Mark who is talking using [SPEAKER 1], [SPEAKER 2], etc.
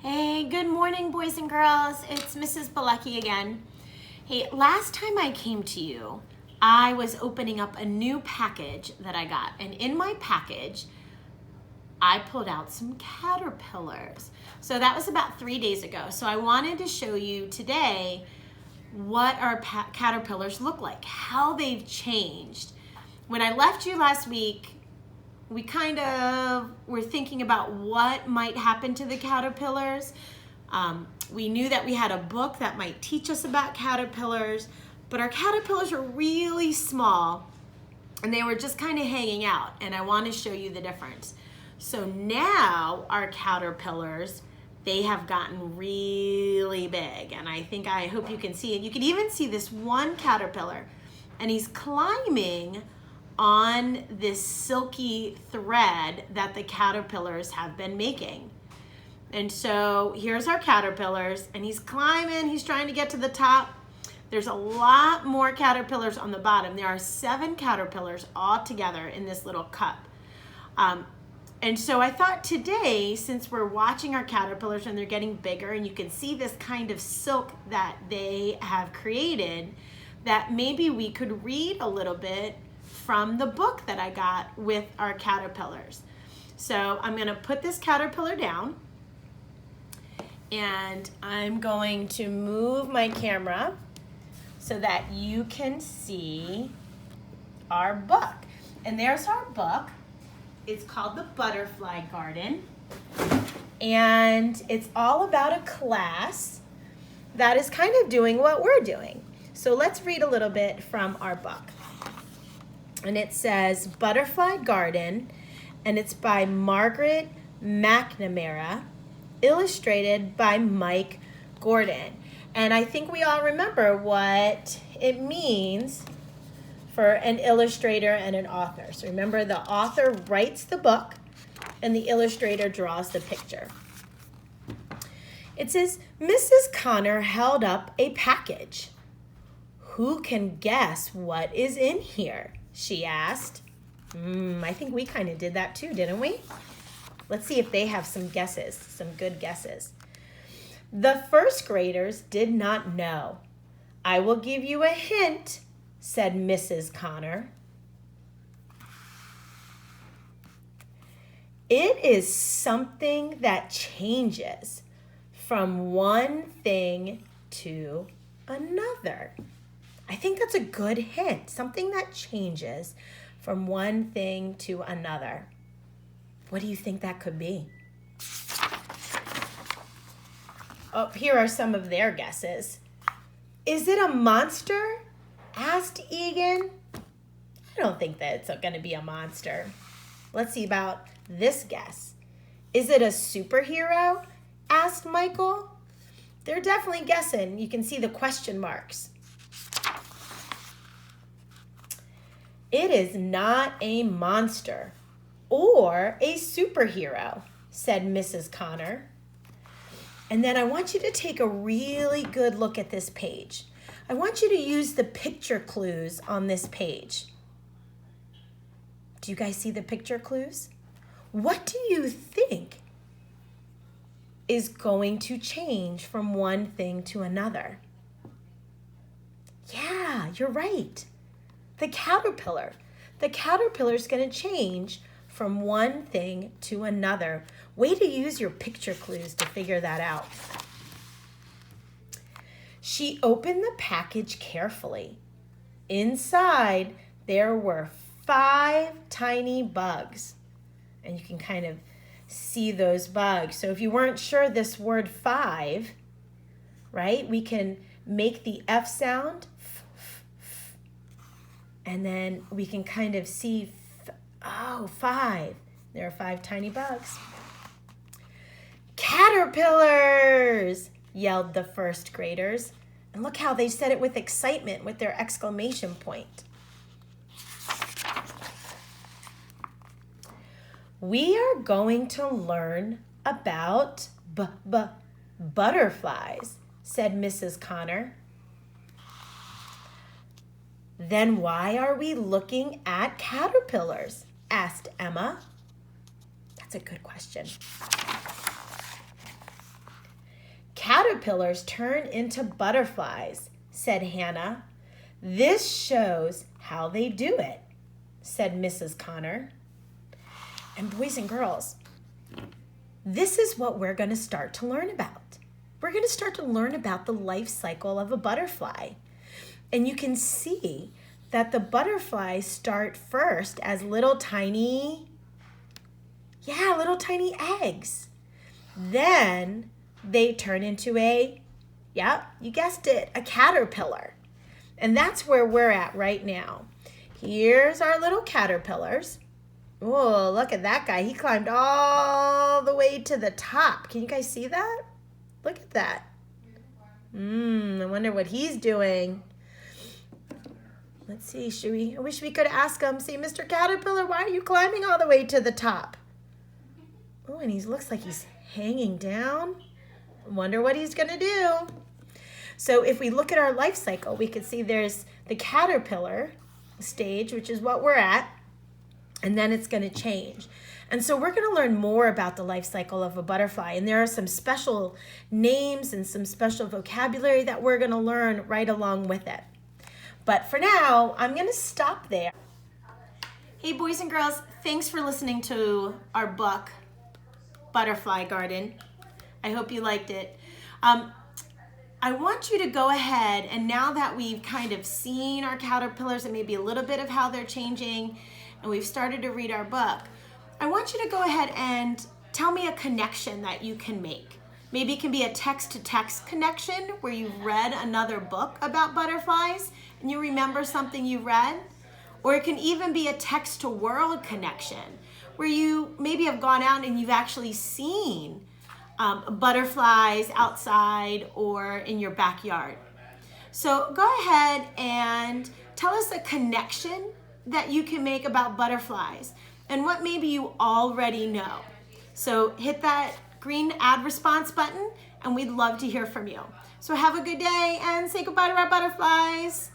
[SPEAKER 1] Hey, good morning, boys and girls. It's Mrs. Balecki again. Hey, last time I came to you, I was opening up a new package that I got. And in my package, I pulled out some caterpillars. So that was about 3 days ago. So I wanted to show you today what our caterpillars look like, how they've changed. When I left you last week, we kind of were thinking about what might happen to the caterpillars. We knew that we had a book that might teach us about caterpillars, but our caterpillars are really small and they were just kind of hanging out, and I want to show you the difference. So now our caterpillars, they have gotten really big, and I hope you can see it. You can even see this one caterpillar, and he's climbing on this silky thread that the caterpillars have been making. And so here's our caterpillars, and he's climbing, he's trying to get to the top. There's a lot more caterpillars on the bottom. There are 7 caterpillars all together in this little cup. And so I thought today, since we're watching our caterpillars and they're getting bigger, and you can see this kind of silk that they have created, that maybe we could read a little bit from the book that I got with our caterpillars. So I'm going to put this caterpillar down, and I'm going to move my camera so that you can see our book. And there's our book. It's called The Butterfly Garden, and it's all about a class that is kind of doing what we're doing. So let's read a little bit from our book. And it says Butterfly Garden, and it's by Margaret McNamara, illustrated by Mike Gordon. And I think we all remember what it means for an illustrator and an author. So remember, the author writes the book and the illustrator draws the picture. It says, Mrs. Connor held up a package. "Who can guess what is in here?" she asked. I think we kind of did that too, didn't we? Let's see if they have some guesses, some good guesses. The first graders did not know. "I will give you a hint," said Mrs. Connor. It is something that changes from one thing to another. I think that's a good hint. Something that changes from one thing to another. What do you think that could be? Oh, here are some of their guesses. "Is it a monster?" asked Egan. I don't think that it's going to be a monster. Let's see about this guess. "Is it a superhero?" asked Michael. They're definitely guessing. You can see the question marks. "It is not a monster or a superhero," said Mrs. Connor. And then I want you to take a really good look at this page. I want you to use the picture clues on this page. Do you guys see the picture clues? What do you think is going to change from one thing to another? Yeah, you're right. The caterpillar. The caterpillar is going to change from one thing to another. Way to use your picture clues to figure that out. She opened the package carefully. Inside, there were 5 tiny bugs. And you can kind of see those bugs. So if you weren't sure this word 5, right, we can make the F sound. And then we can kind of see, 5. There are 5 tiny bugs. "Caterpillars!" yelled the first graders. And look how they said it with excitement with their exclamation point. "We are going to learn about butterflies," said Mrs. Connor. "Then why are we looking at caterpillars?" asked Emma. That's a good question. caterpillars turn into butterflies, said Hannah. This shows how they do it, said Mrs. Connor. And boys and girls, this is what we're going to start to learn about. We're going to start to learn about the life cycle of a butterfly. And you can see that the butterflies start first as little tiny eggs. Then they turn into you guessed it, a caterpillar. And that's where we're at right now. Here's our little caterpillars. Oh, look at that guy. He climbed all the way to the top. Can you guys see that? Look at that. I wonder what he's doing. Let's see, I wish we could ask him, say, Mr. Caterpillar, why are you climbing all the way to the top? Oh, and he looks like he's hanging down. I wonder what he's gonna do. So if we look at our life cycle, we can see there's the caterpillar stage, which is what we're at, and then it's gonna change. And so we're gonna learn more about the life cycle of a butterfly, and there are some special names and some special vocabulary that we're gonna learn right along with it. But for now, I'm gonna stop there. Hey boys and girls, thanks for listening to our book, Butterfly Garden. I hope you liked it. I want you to go ahead, and now that we've kind of seen our caterpillars and maybe a little bit of how they're changing, and we've started to read our book, I want you to go ahead and tell me a connection that you can make. Maybe it can be a text-to-text connection where you've read another book about butterflies and you remember something you read. Or it can even be a text-to-world connection where you maybe have gone out and you've actually seen butterflies outside or in your backyard. So go ahead and tell us a connection that you can make about butterflies and what maybe you already know. So hit that green add response button and we'd love to hear from you. So have a good day and say goodbye to our butterflies.